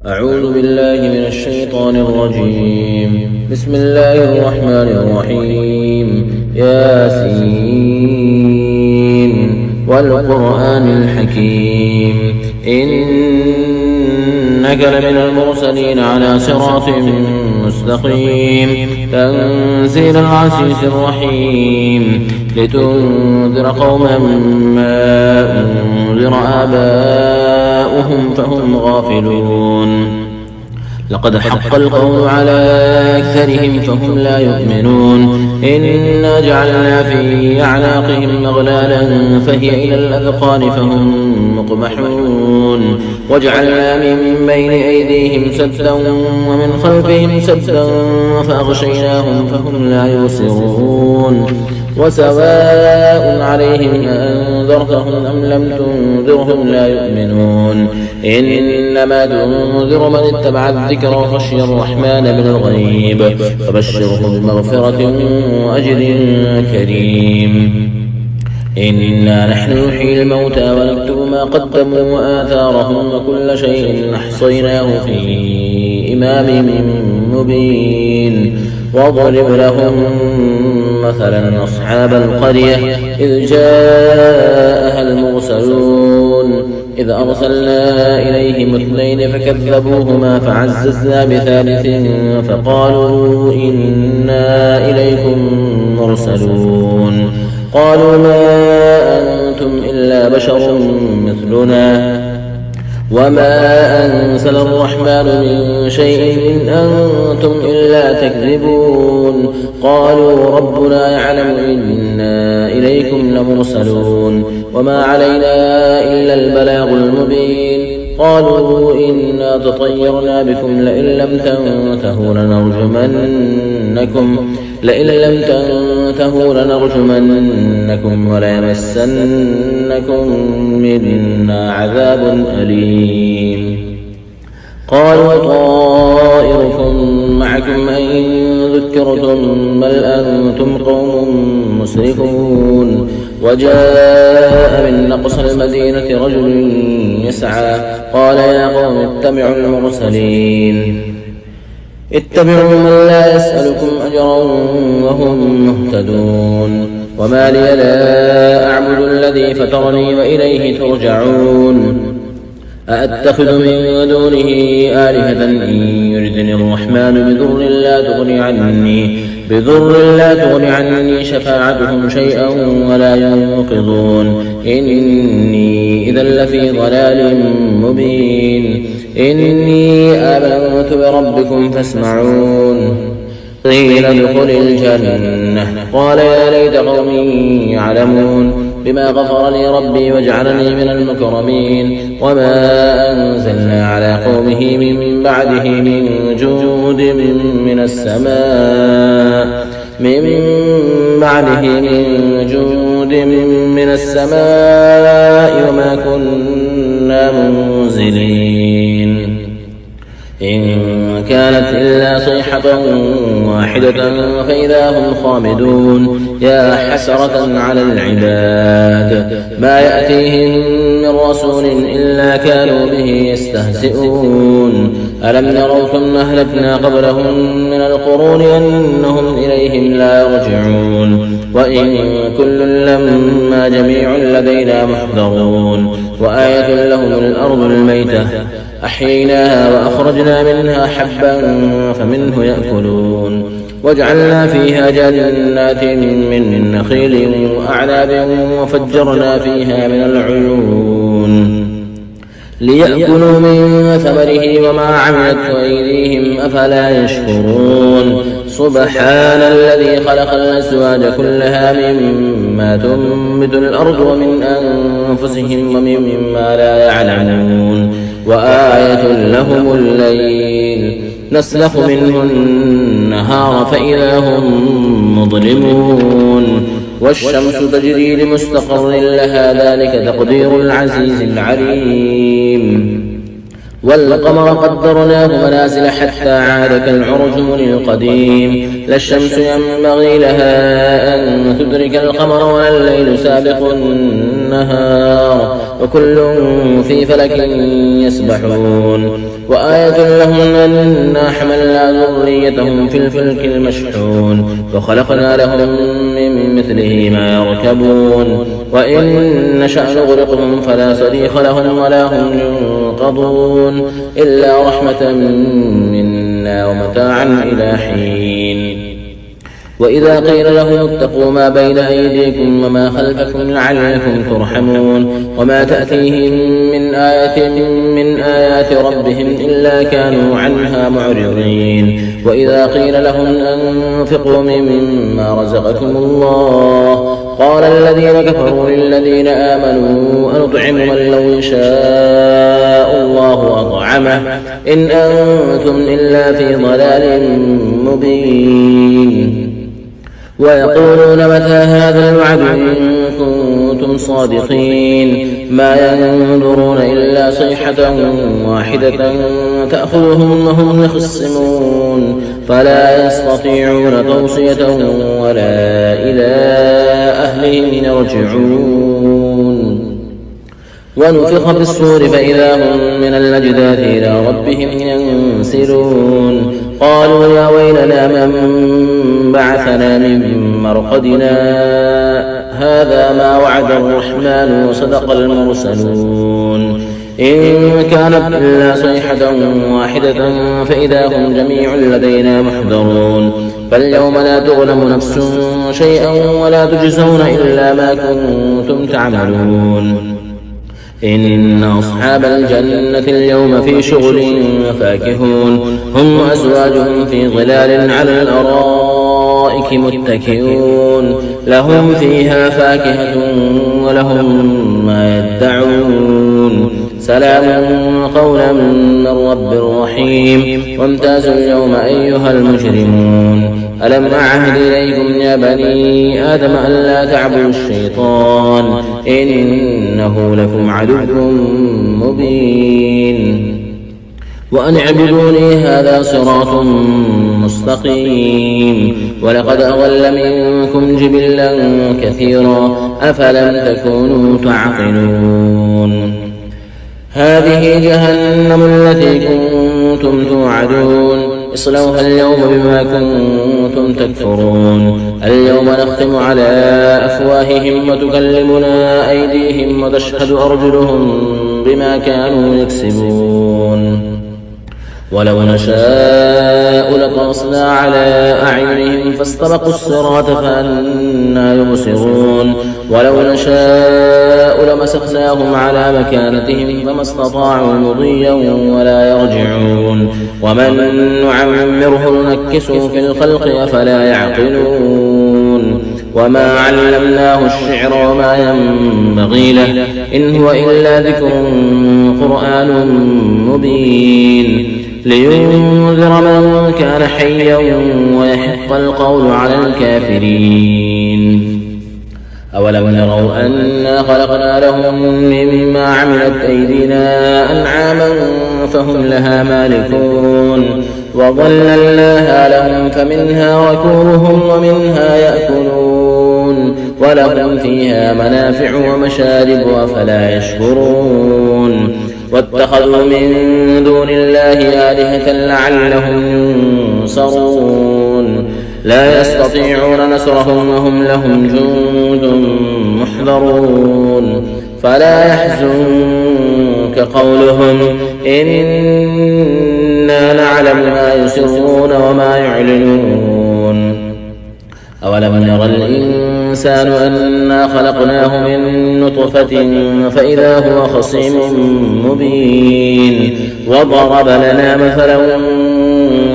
أعوذ بالله من الشيطان الرجيم. بسم الله الرحمن الرحيم. ياسين والقرآن الحكيم إنك لمن المرسلين على صراط مستقيم تنزيل العزيز الرحيم لتنذر قوما ما أنذر آباؤهم فهم غافلون. لقد حق القول على أكثرهم فهم لا يؤمنون. إنا جعلنا في أعناقهم أغلالا فهي إلى الأذقان فهم مقمحون. وجعلنا من بين أيديهم سدا ومن خلفهم سدا فأغشيناهم فهم لا يبصرون. وسواء عليهم أنذرتهم أم لم تنذرهم لا يؤمنون. إنما تنذر من اتبع الذكر وخشي الرحمن بالغيب فبشره بمغفرة وأجر كريم. إنا نحن نحيي الموتى ونكتب ما قدموا وآثارهم وكل شيء أحصيناه في إمام مبين. واضرب لهم مثلا أصحاب القرية إذ جاءها المرسلون إذ أرسلنا إليهم اثنين فكذبوهما فعززنا بثالث فقالوا إنا إليكم مرسلون. قالوا ما أنتم إلا بشر مثلنا وما أنزل الرحمن من شيء إن أنتم إلا تكذبون. قالوا ربنا يعلم إنا إليكم لمرسلون وما علينا إلا البلاغ المبين. قالوا إنا تطيرنا بكم لئن لم تنتهوا لنرجمنكم وليمسنكم منا عذاب أليم. قالوا طائركم معكم أئن ذكرتم بل أنتم قوم مسرفون. وجاء من أقصى المدينة رجل يسعى قال يا قوم اتبعوا المرسلين اتبعوا من لا يسألكم أجرا وهم مهتدون. وما لي لا أعبد الذي فطرني وإليه ترجعون. أأتخذ من دونه آلهة إن يردني الرحمن بضر لا تغن عني شفاعتهم شيئا ولا ينقذون. إني إذا لفي ضلال مبين. إني آمنت بربكم فاسمعون. قيل ادخل الجنة قال يا ليت قومي يعلمون بما غفر لي ربي وجعلني من المكرمين. وما أنزلنا على قومه من بعده من جود من السماء وما كنا منزلين. إن كانت إلا صيحة واحدة فإذا هم خامدون. يا حسرة على العباد ما يأتيهم من رسول إلا كانوا به يستهزئون. ألم يروا كم أهلكنا قبلهم من القرون أنهم إليهم لا يرجعون. وإن كل لما جميع لدينا محضرون. وآية لهم الأرض الميتة أحييناها وأخرجنا منها حبا فمنه يأكلون. وجعلنا فيها جنات من نخيل وأعناب وفجرنا فيها من العيون ليأكلوا من ثمره وما عملت أيديهم أفلا يشكرون. سبحان الذي خلق الأزواج كلها مما تنبت الأرض ومن أنفسهم ومما لا يعلمون. وآية لهم الليل نسلخ منه النهار فإذا هم مظلمون. والشمس تجري لمستقر لها ذلك تقدير العزيز العليم. والقمر قدرناه منازل حتى عاد كالعرجون القديم. لا الشمس ينبغي لها أن تدرك القمر ولا الليل سابق والنهار وكل في فلك يسبحون وآية لهم أنا حملنا ذريتهم في الفلك المشحون وخلقنا لهم من مثله ما يركبون وإن نشأ نغرقهم فلا صريخ لهم ولا هم ينقضون إلا رحمة منا ومتاعا إلى حين وإذا قيل لهم اتقوا ما بين أيديكم وما خلفكم لعلكم ترحمون وما تأتيهم من آية من آيات ربهم إلا كانوا عنها معرضين وإذا قيل لهم أنفقوا مما رزقكم الله قال الذين كفروا للذين آمنوا أنطعم من لو شاء الله أطعمه إن أنتم إلا في ضلال مبين ويقولون متى هذا الوعد إن كنتم صادقين ما ينظرون إلا صيحة واحدة تأخذهم وهم يخصمون فلا يستطيعون توصية ولا إلى أهلهم يرجعون ونفخ في الصور فإذا هم من الأجداث إلى ربهم ينسلون قالوا يا ويلنا من بعثنا من مرقدنا هذا ما وعد الرحمن وصدق المرسلون إن كانت إلا صيحة واحدة فإذا هم جميع لدينا محضرون فاليوم لا تظلم نفس شيئا ولا تجزون إلا ما كنتم تعملون إن أصحاب الجنة اليوم في شغل فاكهون هم وأزواجهم في ظلال على الأرائك متكئون لهم فيها فاكهة ولهم ما يدعون سلام قولا من رب رحيم وامتازوا اليوم أيها المجرمون ألم أعهد إليكم يا بني آدم ألا تعبدوا الشيطان إنه لكم عدو مبين وأن اعبدوني هذا صراط مستقيم ولقد أضل منكم جبلا كثيرا أفلم تكونوا تعقلون هذه جهنم التي كنتم توعدون اصلوها اليوم بما كنتم تكفرون اليوم نختم على أفواههم وتكلمنا أيديهم وتشهد أرجلهم بما كانوا يكسبون ولو نشاء لطمسنا على أعينهم فاستبقوا الصراط فأنى يبصرون ولو نشاء لمسخناهم على مكانتهم فما استطاعوا مضيا ولا يرجعون ومن نعمره ننكسه في الخلق أفلا يعقلون وما علمناه الشعر وما ينبغي له إن هو إلا ذكر قرآن مبين لينذر من كان حيا ويحق القول على الكافرين أولم يروا أنا خلقنا لهم مما عملت أيدينا أنعاما فهم لها مالكون وظللناها لهم فمنها ركوبهم ومنها يأكلون ولهم فيها منافع ومشارب أفلا يشكرون واتخذوا من دون الله آلهة لعلهم ينصرون لا يستطيعون نصرهم وهم لهم جند محضرون فلا يحزنك قولهم إنا نعلم ما يسرون وما يعلنون أولم ير الإنسان أنا خلقناه من نطفة فإذا هو خصيم مبين وضرب لنا مثلا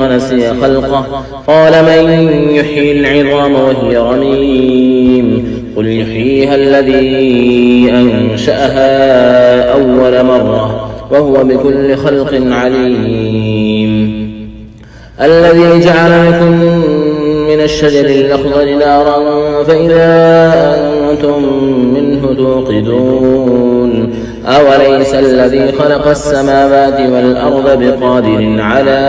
ونسي خلقه قال من يحيي العظام وهي رميم قل يحييها الذي أنشأها أول مرة وهو بكل خلق عليم الذي جعل لكم من الشجر الأخضر نارا فإذا أنتم منه توقدون أوليس الذي خلق السماوات والأرض بقادر على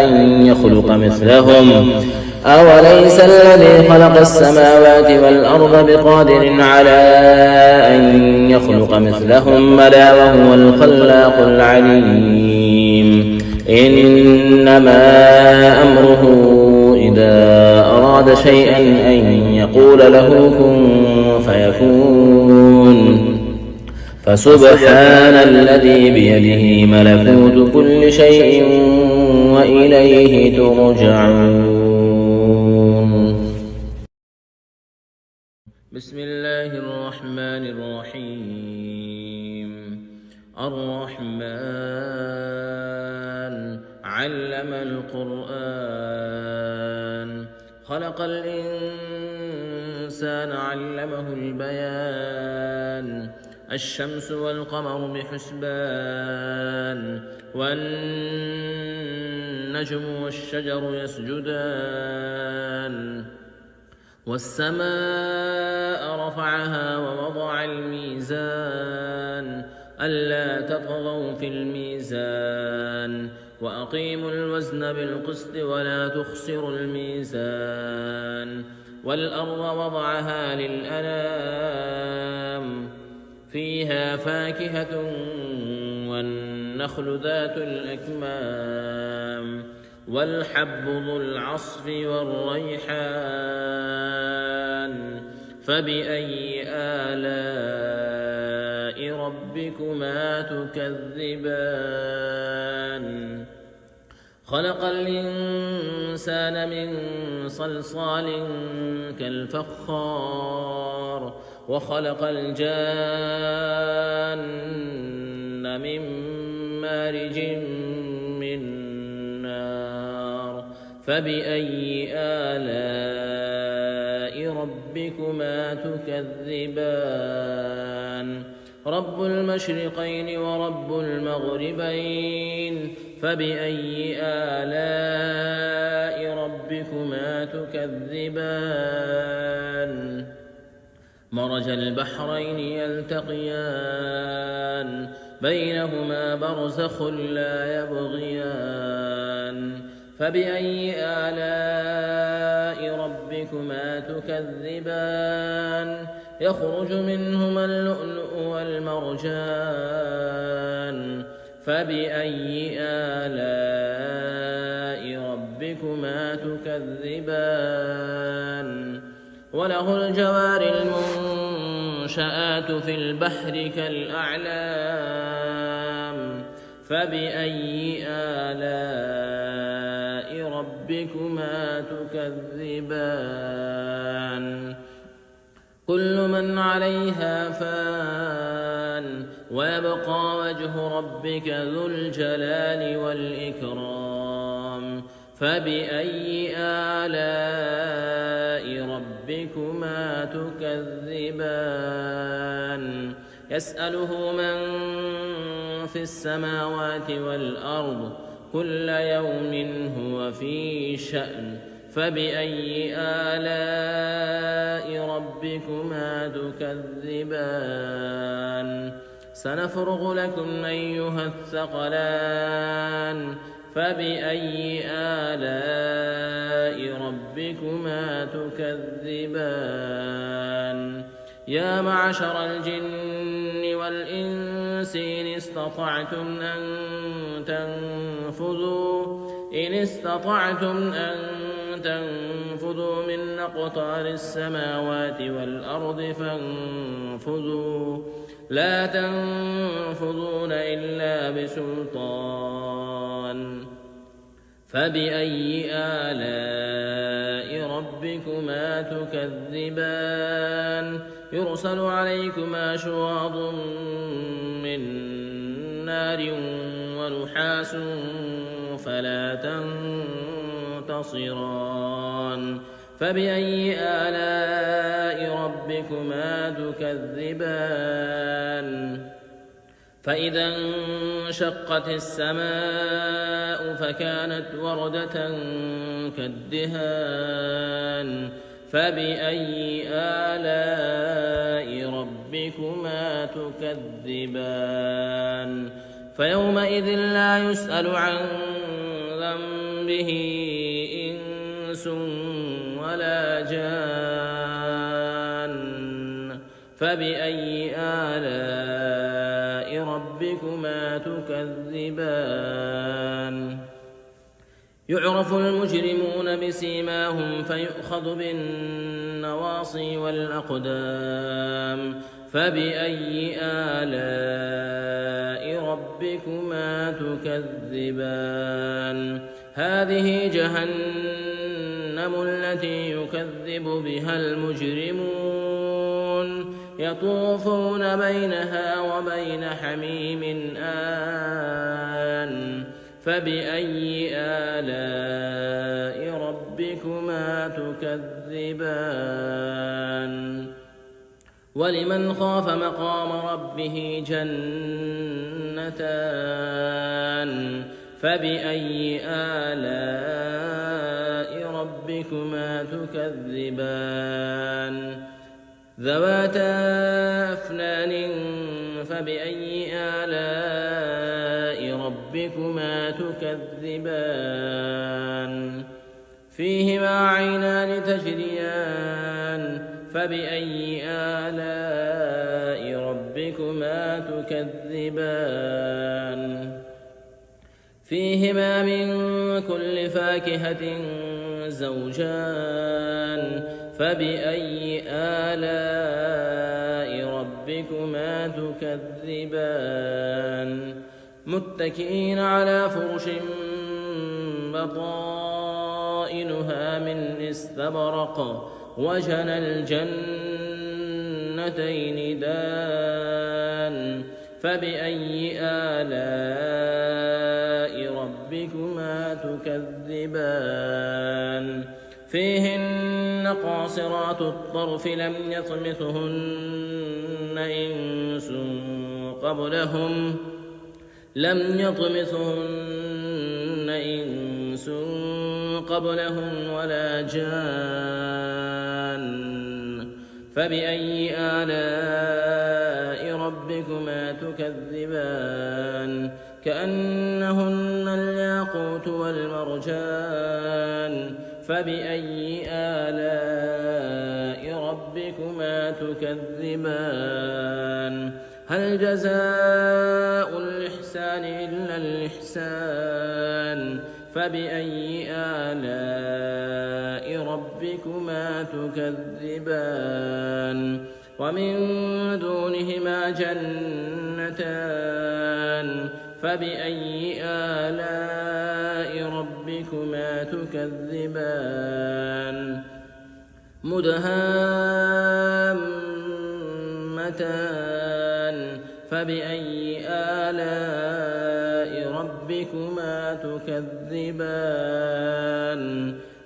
أن يخلق مثلهم أوليس الذي خلق السماوات والأرض بقادر على أن يخلق مثلهم بلى وهو الخلاق العليم إنما أمره إذا أراد شيئا أن يقول له كن فيكون فسبحان الذي بيده ملكوت كل شيء وإليه ترجعون. بسم الله الرحمن الرحيم. الرحمن علم القرآن خلق الإنسان علمه البيان الشمس والقمر بحسبان والنجم والشجر يسجدان والسماء رفعها ووضع الميزان ألا تطغوا في الميزان وأقيموا الوزن بالقسط ولا تخسروا الميزان والأرض وضعها للأنام فيها فاكهة والنخل ذات الأكمام والحب ذو العصف والريحان فبأي آلاء ربكما تكذبان خلق الإنسان من صلصال كالفخار وخلق الجان من مارج من نار فبأي آلاء ربكما تكذبان رب المشرقين ورب المغربين فبأي آلاء ربكما تكذبان مرج البحرين يلتقيان بينهما برزخ لا يبغيان فبأي آلاء ربكما تكذبان يخرج منهما اللؤلؤ والمرجان فبأي آلاء ربكما تكذبان وله الجوار المنشآت في البحر كالأعلام فبأي آلاء ربكما تكذبان كل من عليها فان ويبقى وجه ربك ذو الجلال والإكرام فبأي آلاء ربكما تكذبان يسأله من في السماوات والأرض كل يوم هو في شأن فبأي آلاء ربكما تكذبان سنفرغ لكم أيها الثقلان فبأي آلاء ربكما تكذبان يا معشر الجن والإنس إن استطعتم أن تنفذوا من أقطار السماوات والأرض فانفذوا لا تنفذون إلا بسلطان فبأي آلاء ربكما تكذبان يرسل عليكما شواظ من نار ونحاس فلا تنتصران فبأي آلاء ربكما تكذبان فإذا انشقت السماء فكانت وردة كالدهان فبأي آلاء ربكما تكذبان فيومئذ لا يسأل عن به إنس ولا جان فبأي آلاء ربكما تكذبان يعرف المجرمون بسيماهم فيؤخذ بالنواصي والأقدام فبأي آلاء ربكما تكذبان هذه جهنم التي يكذب بها المجرمون يطوفون بينها وبين حميم آن فبأي آلاء ربكما تكذبان ولمن خاف مقام ربه جنتان فبأي آلاء ربكما تكذبان ذواتا أفنان فبأي آلاء ربكما تكذبان فيهما عينان تجريان فبأي آلاء ربكما تكذبان فيهما من كل فاكهة زوجان فبأي آلاء ربكما تكذبان متكئين على فرش بطائنها من استبرق وجنى الجنتين دان فبأي آلاء ربكما تكذبان فيهن قاصرات الطرف لم يطمثهن إنس قبلهم ولا جان فبأي آلاء ربكما تكذبان كأنهن الياقوت والمرجان فبأي آلاء ربكما تكذبان هل جزاء الإحسان إلا الإحسان فبأي آلاء ربكما تكذبان ومن دونهما جنتان فبأي آلاء ربكما تكذبان مدهامتان فبأي آلاء ربكما تكذبان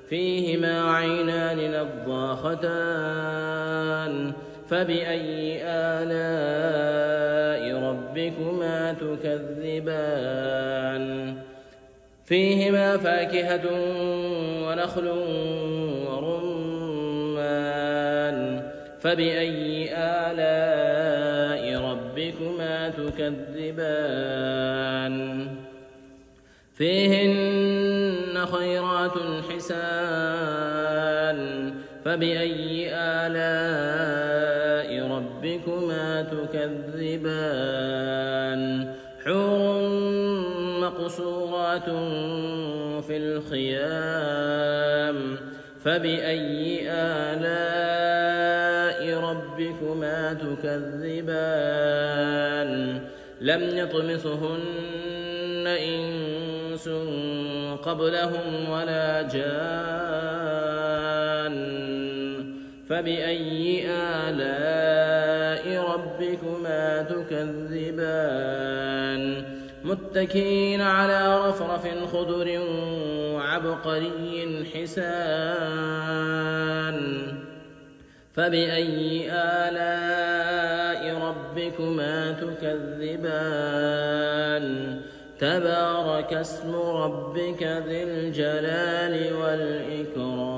فيهما عينان نضاختان فبأي آلاء ربكما تكذبان فيهما فاكهة ونخل ورمان فبأي آلاء ربكما تكذبان فيهن خيرات حسان فبأي آلاء ربكما تكذبان حور مقصورات في الخيام فبأي آلاء ربكما تكذبان لم يطمثهن إنس قبلهم ولا جان فبأي آلاء ربكما تكذبان متكئين على رفرف خضر وعبقري حسان فبأي آلاء ربكما تكذبان تبارك اسم ربك ذي الجلال والإكرام